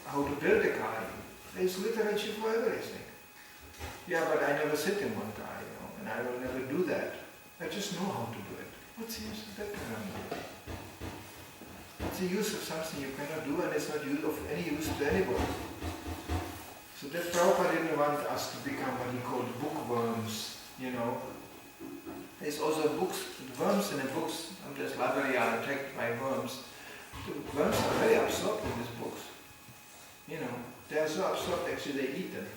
how to build a car. There's literature for everything. Yeah, but I never sit in one car, and I will never do that. I just know how to do it. What's the use of that kind of knowledge? What's the use of something you cannot do and it's not of any use to anybody? So that Prabhupada didn't want us to become what he called bookworms, There's also books, worms in the books, this library are attacked by worms. The worms are very absorbed in these books. They are so absorbed actually they eat them.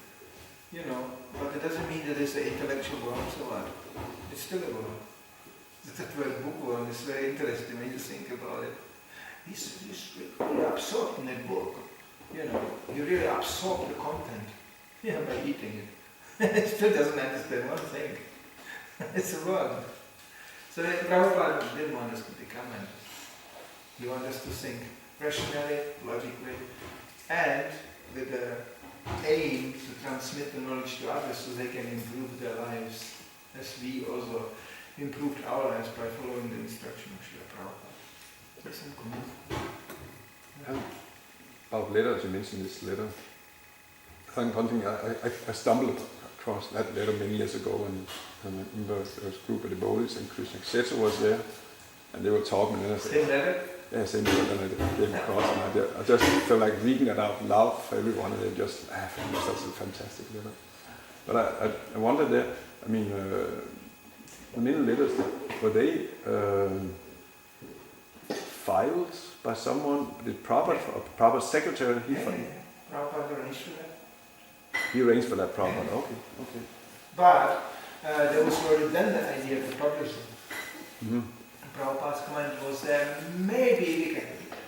But it doesn't mean that it's the intellectual worms or what. It's still a worm. That word bookworm is very interesting when you think about it. He's really absorbed in that book. He really absorbed the content by eating it. He still doesn't understand one thing. It's a worm. So Prabhupada didn't want us to become it. He wanted us to think rationally, logically, and with the aim to transmit the knowledge to others so they can improve their lives, as we also improved our lives by following the instruction of Srila Prabhupada. That's about letters, you mentioned this letter. I think one thing, I stumbled across that letter many years ago, and I remember there was a group of devotees and Krishna Kshetra was there, and they were talking, and I said, same letter? Yeah, same letter, and I came across, and I just felt like reading it out loud for everyone, and it just, I think it's such a fantastic letter. But I wondered there, the many letters, were they filed by someone? Did Prabhupada's secretary? Prabhupada arranged for that. He arranged for that, Prabhupada. Okay. But there was already then the idea of publishing. Mm-hmm. Prabhupada's comment was that maybe we can do it.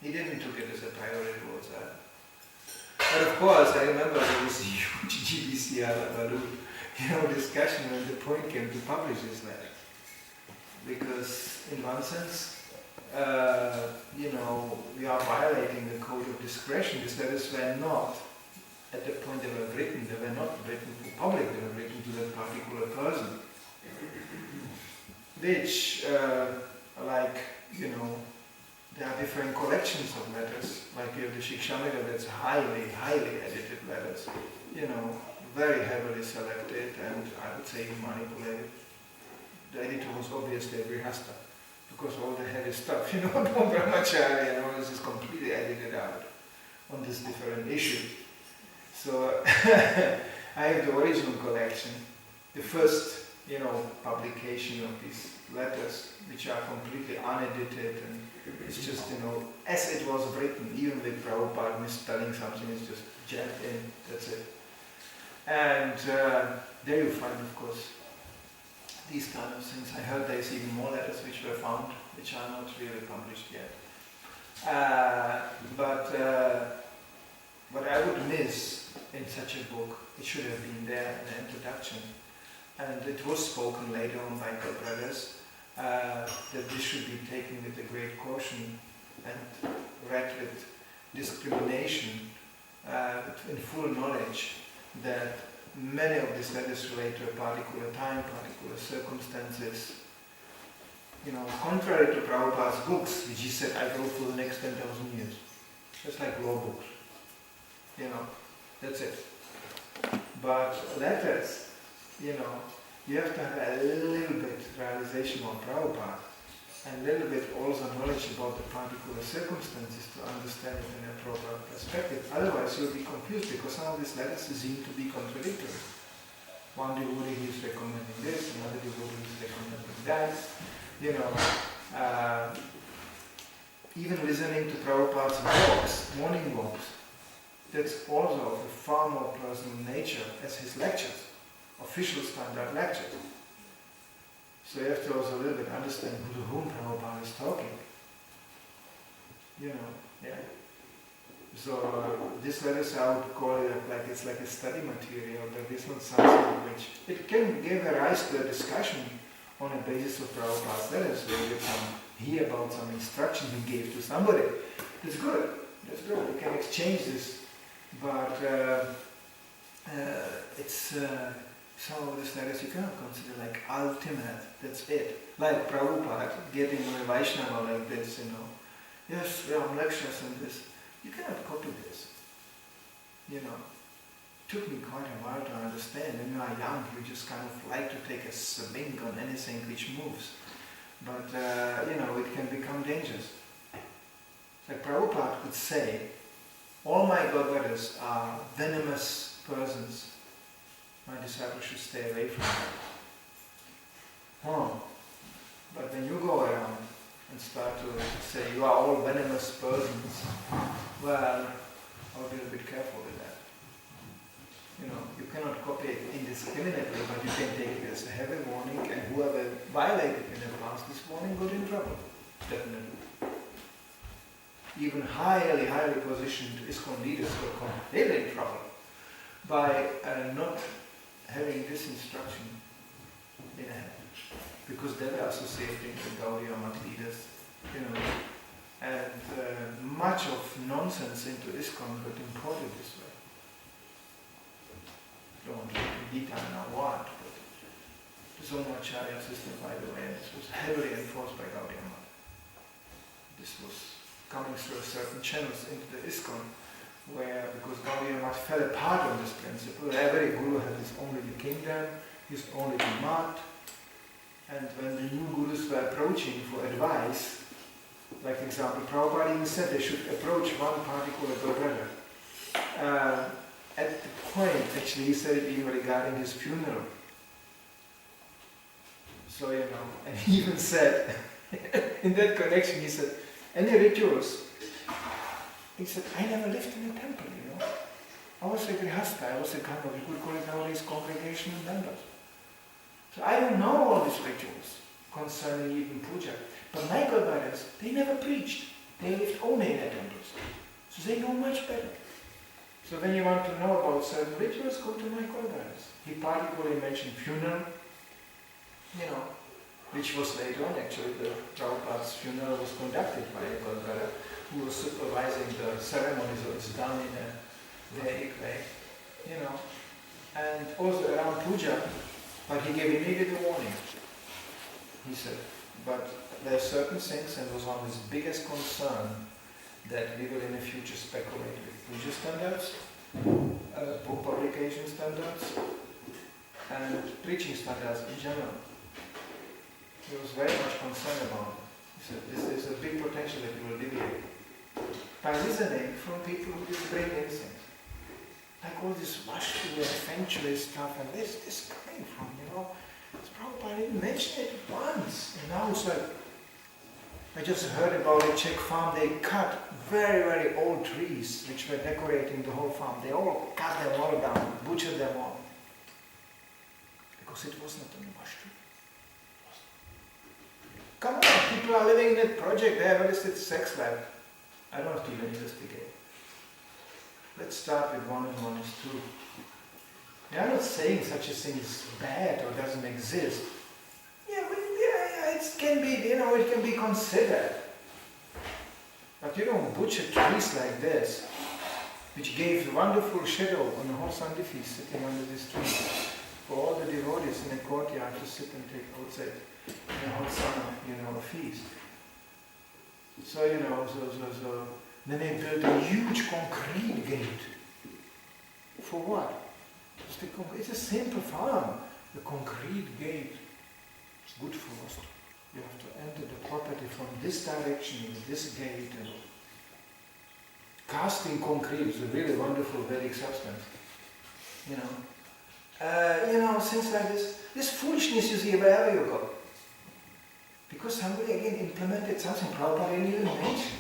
He didn't took it as a priority towards that. But of course, I remember there was a huge GBCR discussion when the point came to publish this letter. Because in one sense, we are violating the code of discretion. These letters were not, at the point they were written not written for public, they were written to that particular person. Which, there are different collections of letters. Like you have the Shikshamrita, that's highly, highly edited letters. Very heavily selected and I would say manipulated. The editor was obviously a Grihastha, because all the heavy stuff, about brahmacharya, this is completely edited out on this different issue. So I have the original collection, the first, publication of these letters, which are completely unedited, and it's just, as it was written, even with Prabhupada misspelling something, it's just jammed in, that's it. And there you find, of course, these kind of things. I heard there's even more letters which were found, which are not really published yet. But what I would miss in such a book, it should have been there in the introduction, and it was spoken later on by the brothers, that this should be taken with a great caution and read with discrimination, in full knowledge that many of these letters relate to a particular time, particular circumstances. Contrary to Prabhupada's books, which he said, I wrote for the next 10,000 years. Just like law books. That's it. But letters, you have to have a little bit realization on Prabhupada and a little bit also knowledge about the particular circumstances to understand it in a proper perspective. Otherwise you'll be confused because some of these letters seem to be contradictory. One devotee is recommending this, another devotee is recommending that. Even listening to Prabhupada's walks, morning walks, that's also of a far more personal nature as his lectures, official standard lectures. So you have to also a little bit understand to whom Prabhupada is talking. So this letters I would call it like it's like a study material, but it's not something which it can give a rise to a discussion on a basis of Prabhupada's letters, where you can hear about some instruction he gave to somebody. That's good. That's good. You can exchange this, but it's some of these letters you cannot consider like ultimate. That's it. Like Prabhupada getting a Vaishnava like this, yes, we have lectures and this. You cannot copy this. You know, it took me quite a while to understand. When you are young, you just kind of like to take a swing on anything which moves. But, you know, it can become dangerous. Like Prabhupada could say, all my godbrothers are venomous persons. My disciples should stay away from them. But when you go around and start to say you are all venomous persons, well, I'll be a bit careful with that. You know, you cannot copy it indiscriminately, but you can take it as a heavy warning, and whoever violated in the past this warning got in trouble. Definitely. Even highly positioned ISKCON leaders got completely in trouble by not having this instruction in hand. Because they were associating with Gaudiya Math leaders, you know, and much of nonsense into ISKCON got imported this way. I don't want to go into detail now what, but the Zonacharya system, by the way, this was heavily enforced by Gaudiya Math. This was coming through certain channels into the ISKCON, where, because Gaudiya Math fell apart on this principle, every guru had his only the kingdom, his only the mat, and when the new gurus were approaching for advice, like for example, Prabhupada even said they should approach one particular brother. At the point, actually, he said it even regarding his funeral. So, you know, and he even said, in that connection, he said, any rituals? He said, I never lived in a temple, you know. I was a grihastha, I was a kind of, you could call it nowadays congregational members. So I don't know all these rituals concerning even puja. But my godbrothers, they never preached. They lived only in their temples. So they know much better. So when you want to know about certain rituals, go to my godbrothers. He particularly mentioned funeral, you know, which was later on actually. The Prabhupada's funeral was conducted by a godbrother who was supervising the ceremony, so it's done in a Vedic way, you know. And also around puja, but he gave immediate warning. He said, but there are certain things, and was one of his biggest concern, that we will in the future speculate with puja standards, book publication standards, and preaching standards in general. He was very much concerned about it. He said, this is a big potential that we will deviate by listening from people who just bring in things. Like all this Vastu and Feng Shui stuff, and where's this coming from, you know? Prabhupada didn't mention it once. And now it's like, I just heard about a Czech farm, they cut very old trees which were decorating the whole farm. They all cut them all down, butchered them all. Because it was not an Vastu. Come on, people are living in that project, they have a listed sex lab. I don't have to even investigate. Let's start with 1 and 1 is 2. We are not saying such a thing is bad or doesn't exist. Yeah, it can be, you know, it can be considered. But you don't butcher trees like this, which gave wonderful shadow on the whole Sunday feast, sitting under this tree, for all the devotees in the courtyard to sit and take outside in the whole summer, you know, a feast. So, you know, so then they built a huge concrete gate. For what? It's a simple farm. The concrete gate is good for us. You have to enter the property from this direction with this gate. And casting concrete is a really wonderful Vedic substance. You know, things like this. This foolishness you see wherever you go. Because somebody again implemented something Prabhupada didn't even mention.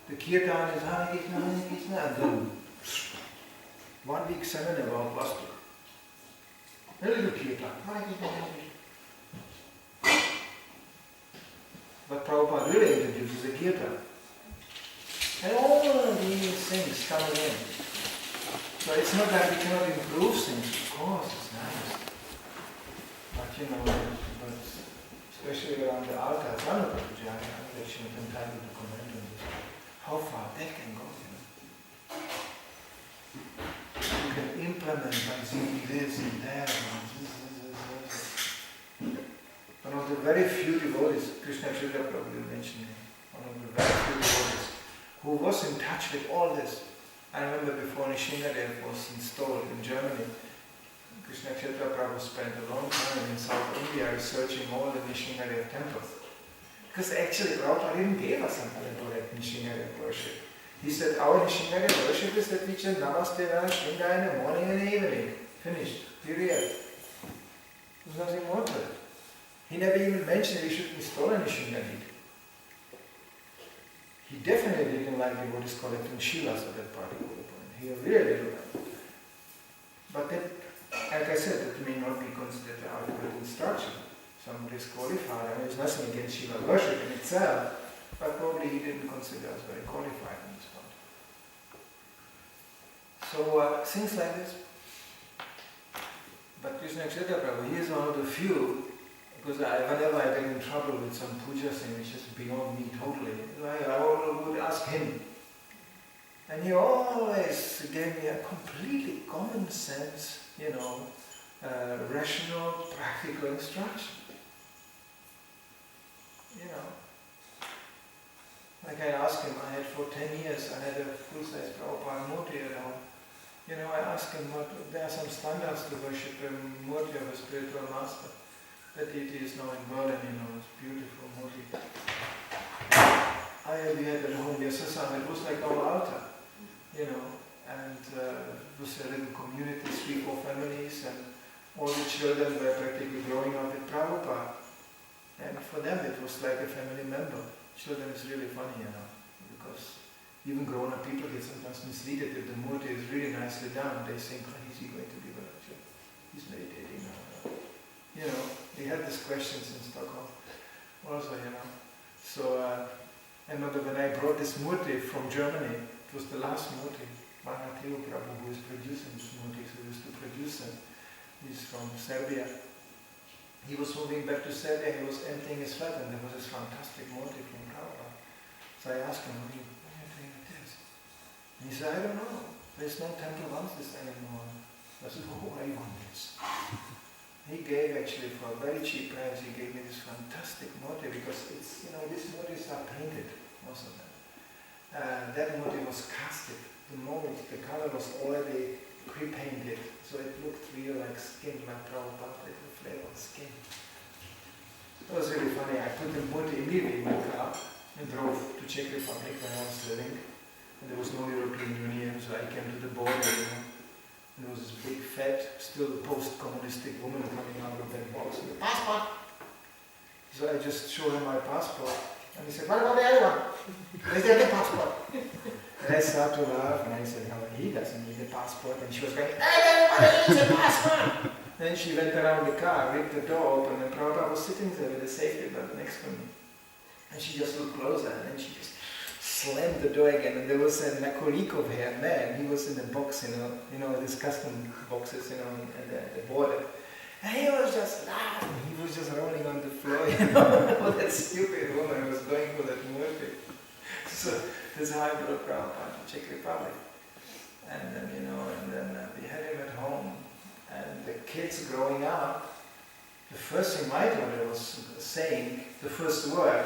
The kirtan is Hare Krishna, Hare Krishna, and then 1 week seminar about Vastu. A little kirtan, Hare Krishna, Hare Krishna. But Prabhupada really introduces the kirtan. And all of these things coming in. So it's not that we cannot improve things, of course, it's nice. But you know, especially around the altar, Sanatha Puja, they should entitled to comment on this. How far that can go, you know. You can implement by seeing this and that, and this. One of the very few devotees, Krishna Srila probably mentioned it, was in touch with all this. I remember before Nishingadev was installed in Germany, Krishna Kshetra Prabhu spent a long time in South India researching all the Nishingadev temples. Because actually Prabhupada didn't give us something about Nishingadev worship. He said our Nishingadev worship is that we chant Namaste Narashinga in the morning and the evening. Finished. Period. There's nothing more to it. He never even mentioned we should install a Nishingadev. He definitely didn't like devotees collecting Shilas at that particular point. He really didn't like it. But that, like I said, that may not be considered the ultimate instruction. Somebody is qualified. I mean, there's nothing against Shiva worship in itself, but probably he didn't consider us very qualified in this point. So, things like this. But Krishna Kshetra Prabhu, he is one of the few, because whenever I get in trouble with some puja thing which is beyond me totally, I would ask him. And he always gave me a completely common sense, rational, practical instruction. Like I asked him, I had for 10 years, I had a full-size Prabhupada Murti at home. I asked him, there are some standards to worship a Murti of a spiritual master. That deity is now in Berlin, it's beautiful Murti. We had at home Yasasam, it was like our altar, and it was a little community, 3-4 families, and all the children were practically growing up with Prabhupada. And for them it was like a family member. Children is really funny, because even grown-up people get sometimes misleaded if the Murti is really nicely done. They think, is he going to be well? He's meditating now. We had these questions in Stockholm also, So I remember when I brought this Murti from Germany, it was the last Murti, Manidhara Prabhu, who is producing this Murti, who used to produce them. He's from Serbia. He was moving back to Serbia, he was emptying his flat, and there was this fantastic Murti from Prabhupada. So I asked him, what are you doing with this? And he said, I don't know. There's no temple wants this anymore. I said, why you want this? He gave actually for a very cheap price, he gave me this fantastic Murti because it's, these Murtis are painted, most of them. That Murti was casted. The moment the color was already pre-painted, so it looked real like skin, like Prabhupada, it would flavor skin. It was really funny. I put the Murti immediately in my car and drove to Czech Republic where I was living. And there was no European Union, so I came to the border, and there was this big, fat, still post-communistic woman coming out of that box with a passport. So I just showed him my passport, and he said, what about the other one? Where's the other passport? And I started to laugh, and I said, no, he doesn't need a passport. And she was going, everybody needs a passport! And then she went around the car, ripped the door open, and Prabhupada was sitting there with a safety belt next to me. And she just looked closer, and then she just slammed the door again, and there was a Nakolikov here, man, he was in the box, these custom boxes, at the border. And he was just laughing, he was just rolling on the floor, oh, that stupid woman was going for that Murti. So that's how I brought Prabhupada to Czech Republic. And then, we had him at home, and the kids growing up, the first thing my daughter was saying, the first word,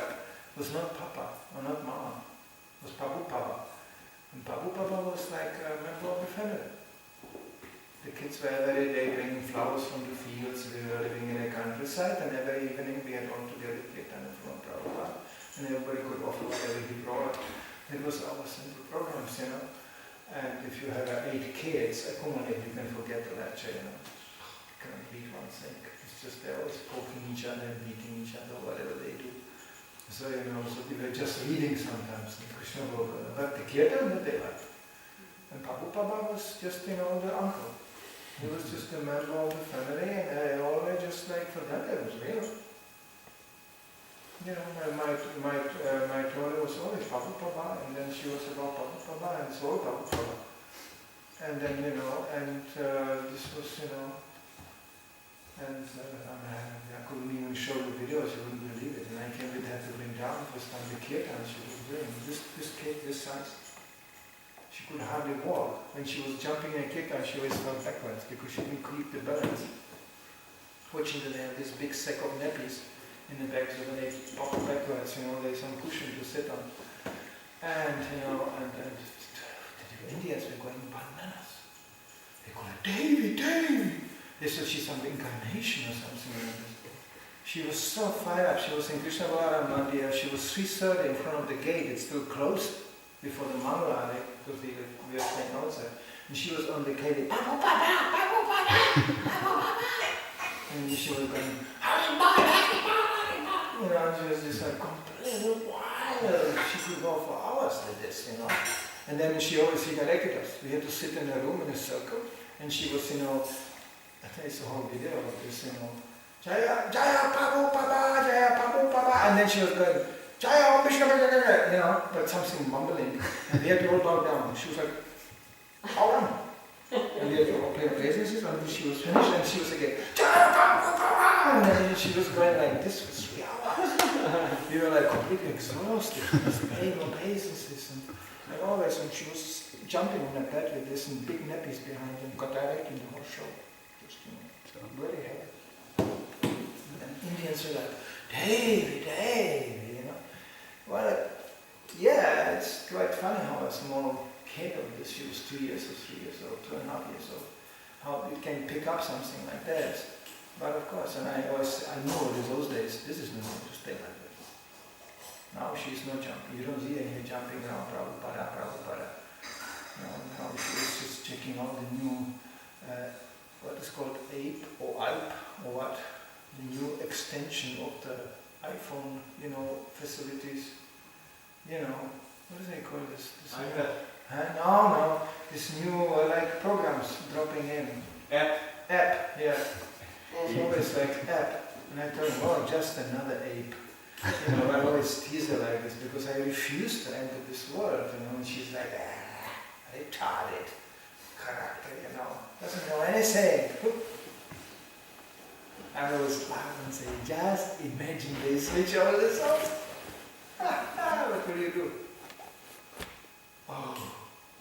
was not Papa or not Mama. Was Papu Papa. And Papu Papa was like a member of the family. The kids were every day bringing flowers from the fields, we were living in a countryside, and every evening we had all together kirtan from Prabhupada, and everybody could offer whatever he brought. It was our simple programs, And if you have 8 kids, accumulate, you can forget the lecture, You cannot read one thing. It's just they're always poking each other and beating each other, whatever they do. So, so we were just reading sometimes in Krishna Bhagavad, but the kirtan that they liked. And Papu Papa was just, the uncle. He was just a member of the family, and I always just for them, it was real. My daughter was always Papu Papa, and then she was about Papu Papa, and so Papu Papa. And then, this was, and I couldn't even show the videos, you wouldn't believe it. And I came with her to bring down first time the kirtan she was doing. This kid, this size. She could hardly walk. When she was jumping in a kirtan, she always fell backwards because she didn't keep the balance. Fortunately, they have this big sack of nappies in the back, so when they pop backwards, there's some cushion to sit on. And the Indians were going bananas. They called her Davy, Davy. They said she's some incarnation or something like this. She was so fired up. She was in Krishnavara Mandir. She was 3:30 in front of the gate. It's still closed before the Mangala, because we were staying outside. And she was on the gate. Babu Baba, Babu Baba, Babu Baba. And she was going, Hari Baba, Hari Baba, Hari Baba. You know, she was just like completely wild. She could go for hours like this, you know. And then she always redirected us. We had to sit in a room in a circle. And she was, you know, I think it's a whole video of this, you know. Jaya, Jaya, Pabu, Papa, Jaya, Pabu, Papa. And then she was going, Jaya, Om Vishnu, you know, but something mumbling. And we had to all bow down. She was like, how on? And we had to all play praises until she was finished. And she was again, Jaya, Pabu, Papa. And then she was going like this for 3 hours. We were like completely exhausted. Pain, obeisances, and always. And she was jumping on her bed with this and big nappies behind and got directly in the whole show. Just, you know, so really heavy. Indians were like, Davy, Davy, you know. Well, yeah, it's quite funny how a small kid of this, she was 2 years or 3 years old, 2.5 years old, how it can pick up something like that. But of course, and I knew in those days, this is not going to stay like this. Now she's not jumping. You don't see her here jumping around, Prabhupada, Prabhupada. Now she is just checking out the new, what is called ape or Alp or what? The new extension of the iPhone, you know, facilities. You know, what do they call this? iPad. No, this new like programs dropping in. App. App, yeah. It's always like app. And I told him, oh, just another ape. You know, I always tease her like this because I refuse to enter this world, you know, and she's like, retarded character, you know, doesn't know anything. I always laugh and say, just imagine they switch all this off. What will you do? Oh,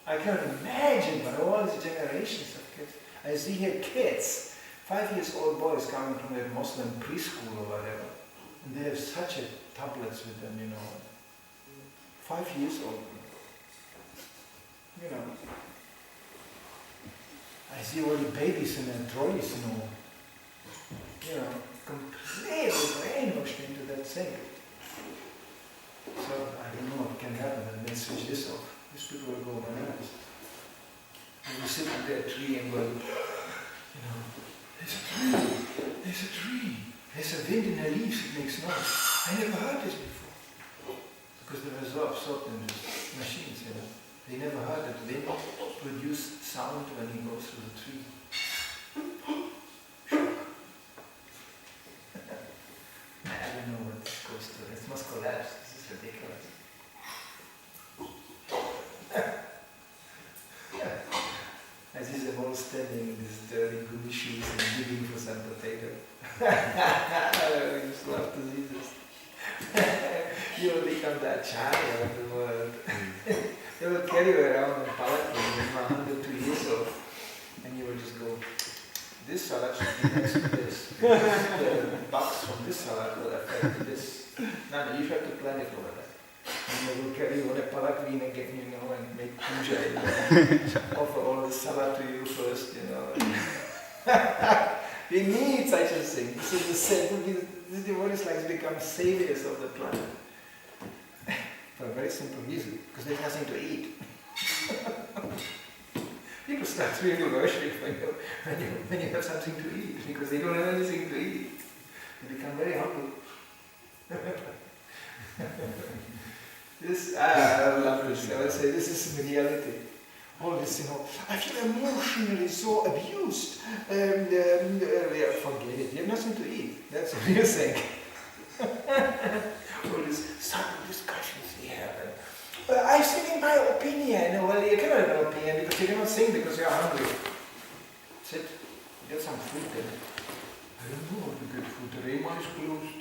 I can't imagine, but all these generations of kids. I see here kids, 5-year-old boys coming from a Muslim preschool or whatever, and they have such a tablets with them, you know. 5 years old. You know. I see all the babies in their trolleys, you know. You know, completely brainwashed into that thing. So I don't know what can happen when they switch this off. These people will go bananas. And you sit under a tree and go, you know, there's a tree, there's a tree, there's a wind in the leaves, it makes noise. I never heard this before. Because they were so absorbed in these machines, you know. They never heard that wind produce sound when he goes through the tree. I don't know what this goes to. It must collapse. This is ridiculous. I see them all standing in these dirty gummy shoes and digging for some potato. I just love to see this. You will become that child of the world. They will carry you around in palanquin when you are 102 years old, and you will just go, this salad should be next to this. The bugs from this salad will affect this. No, you have to plan it over that. And they will carry you on a palanquin again, you know, and make puja, you know, offer all the salad to you first, you know. We need such a thing. This is the same. This devotees like become saviors of the planet. For a very simple reason, because there's nothing to eat. People start really worshiping when you have something to eat, because they don't have anything to eat. They become very humble. I love this. I would say this is the reality. All this, you know, I feel emotionally so abused. Forget it. You have nothing to eat. That's what you think. All these subtle discussions we have. I say in my opinion. Well, you cannot have an opinion because you cannot sing because you are hungry. Sit. Get some food then. I don't know what to get food. The Rema is closed.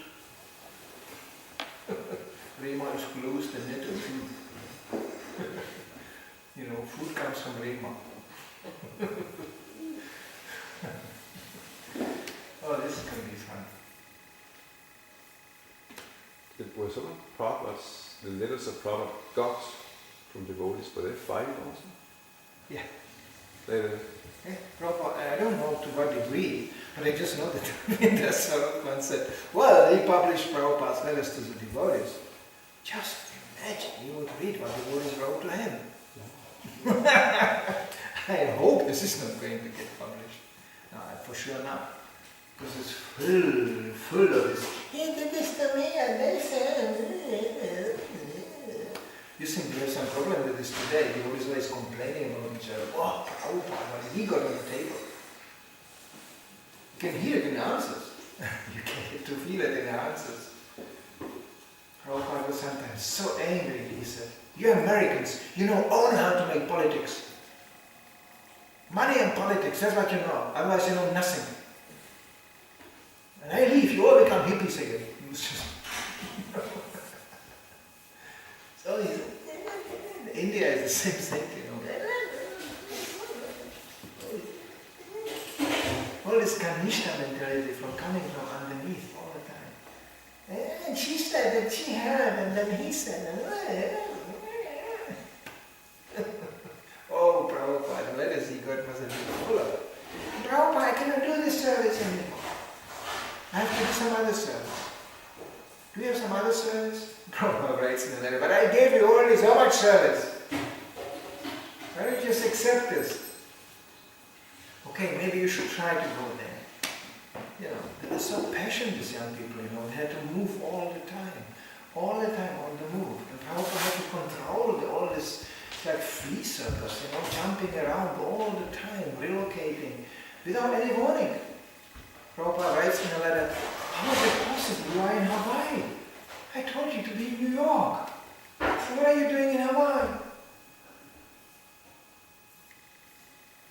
Rema is closed and net of food. You know, food comes from Rema. Oh, this is going to be fun. It was some of Prabhupada's, the letters of Prabhupada got from devotees, but they fight also. Yeah. They, Prabhupada, I don't know to what degree, but I just know that Manidhara Das-2 said, well, he published Prabhupada's letters to the devotees. Just imagine, you would read what devotees wrote to him. I hope this is not going to get published. No, for sure not. Because it's full of this. He did this to me and they said. You think we have some problem with this today? Devotees always complaining about each other. Oh, Prabhupada, he got on the table. You can hear it in the answers. You can get to feel it in the answers. Prabhupada was sometimes so angry, he said, you Americans, you know only how to make politics. Money and politics, that's what you know. Otherwise you know nothing. And I leave, you all become hippies again. It was just so India is the same thing, you know. All this Kanishta mentality from coming from underneath all the time. And she said that she heard, and then he said, oh, Prabhupada, where does he got must have been full of it? Prabhupada, I cannot do this service anymore. I have to do some other service. Do you have some other service? Prabhupada writes in the letter, but I gave you already so much service. Why don't you just accept this? Okay, maybe you should try to go there. You know, they're so passionate, these young people, you know, they had to move all the time on the move. And Prabhupada had to control all this, like flea circus, you know, jumping around all the time, relocating, without any warning. Prabhupada writes in a letter, how is it possible? You are in Hawaii. I told you to be in New York. So what are you doing in Hawaii?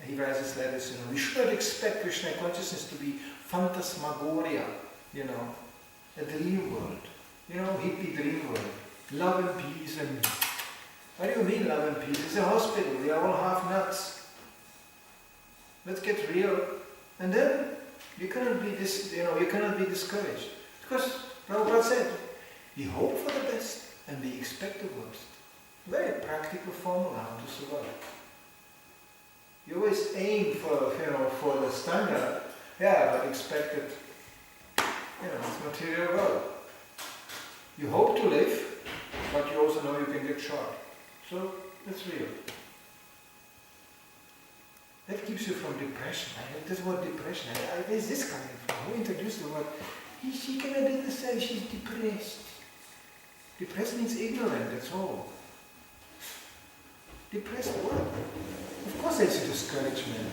And he writes his letters, you know, we should not expect Krishna consciousness to be phantasmagoria, you know, a dream world, you know, hippie dream world, love and peace and... What do you mean love and peace? It's a hospital, we are all half nuts. Let's get real. And then you cannot be you cannot be discouraged. Because Prabhupada said, we hope for the best and we expect the worst. Very practical formula how to survive. You always aim for the standard, yeah, but expect it, it's material world. You hope to live, but you also know you can get shot. So that's real. That keeps you from depression. That's what depression. Where's this coming from? Who introduced the word? She cannot do the same. She's depressed. Depressed means ignorant. That's all. Depressed what? Of course, it's a discouragement.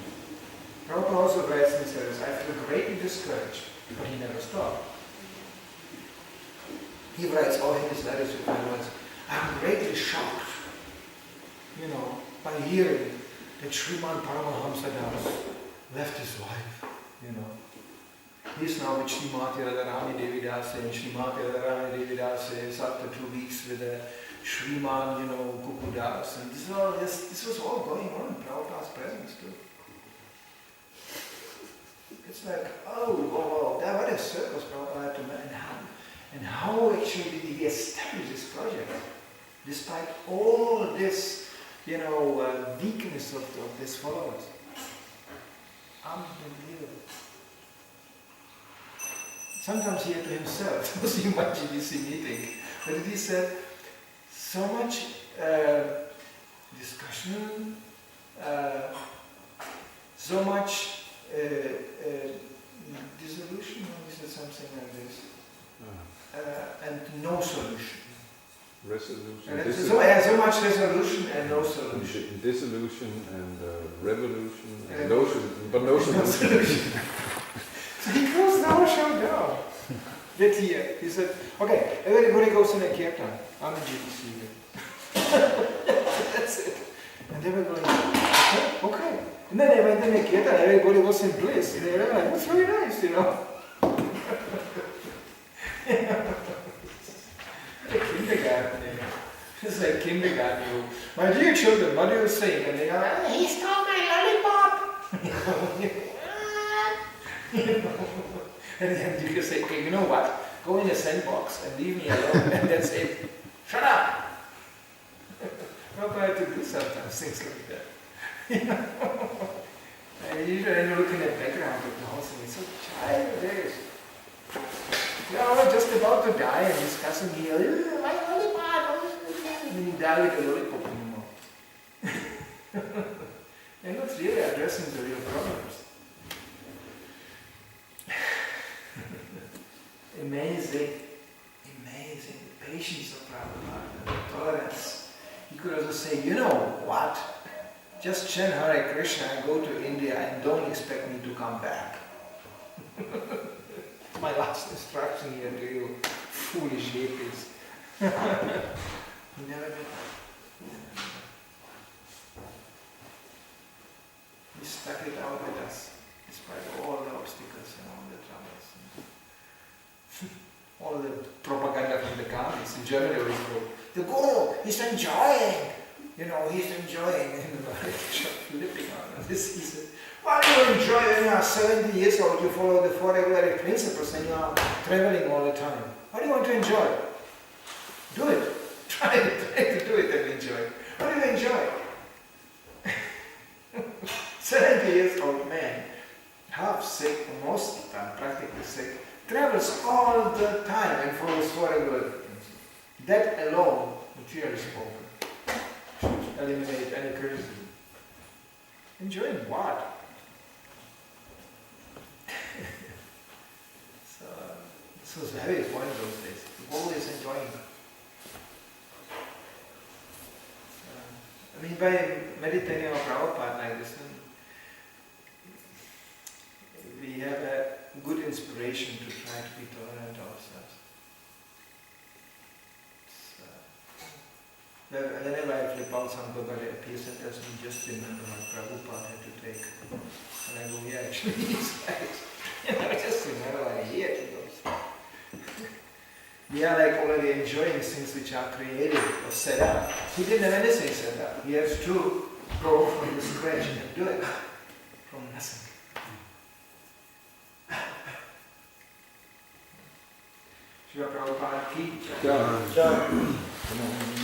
Prabhupada also writes and says, I feel greatly discouraged, but he never stopped. He writes all his letters with my words. I'm greatly shocked, by hearing that Sriman Paramahamsa Das left his wife, He's now with Srimati Radharani Devi Das, and Srimati Radharani Devi Das is after 2 weeks with a Sriman, Kuku Das, and this was all going on in Prabhupada's presence too. It's like, oh, what a circus Prabhupada had to manage, and how actually did he establish this project, despite all this, weakness of his followers. Unbelievable. Sometimes he had to himself, it was UMGBC meeting, but he said, so much discussion, so much dissolution, or he said something like this, and no solution. Resolution. So much resolution and no solution. Dissolution and revolution, and no solution, but no solution. So he closed the whole show down. That year, he said, okay, everybody goes in a kirtan. I'm a GBC. That's it. And they were going, okay. And then they went in a kirtan, everybody was in bliss. They were like, that's very nice, Like kindergarten, It's like kindergarten. My dear children, what do you think? And they go, he stole my lollipop. And then you can say, okay, you know what? Go in a sandbox and leave me alone, and that's it. Shut up! Prabhupada had to do sometimes things like that. You know? And usually you look in the background of the whole thing, it's so childish. You know, just about to die and discussing here, and then you die with a lollipop in your mouth. They're not really addressing the real problems. Amazing, amazing, the patience of Prabhupada, the tolerance. He could also say, you know what? Just chant Hare Krishna and go to India and don't expect me to come back. My last instruction here to you, foolish hippies. He never did that. He stuck it out with us, despite all the obstacles and all the troubles. All the propaganda from the governments. In Germany always go, the Guru, he's enjoying. You know, he's enjoying. And flipping on this. He said, why do you enjoy when you are 70 years old, you follow the four regulative principles and you are traveling all the time? What do you want to enjoy? Do it. Try to do it and enjoy. What do you enjoy? 70 years old man, half sick, most of the time, practically sick, travels all the time and follows four regulative principles. That alone, materially spoken, should eliminate any criticism. Enjoying what? So, this was very important those days. Always enjoying. I mean, by meditating on Prabhupada like this, we have a good inspiration to try to be tolerant ourselves. Whenever I flip out, somebody appears and tells me, just remember what Prabhupada had to take. And I go, yeah, actually, he's right. You know, just remember what he had to go. We are like already enjoying things which are created or set up. He didn't have anything set up. He has to go from the scratch and do it from nothing. Srila Prabhupada ki jai.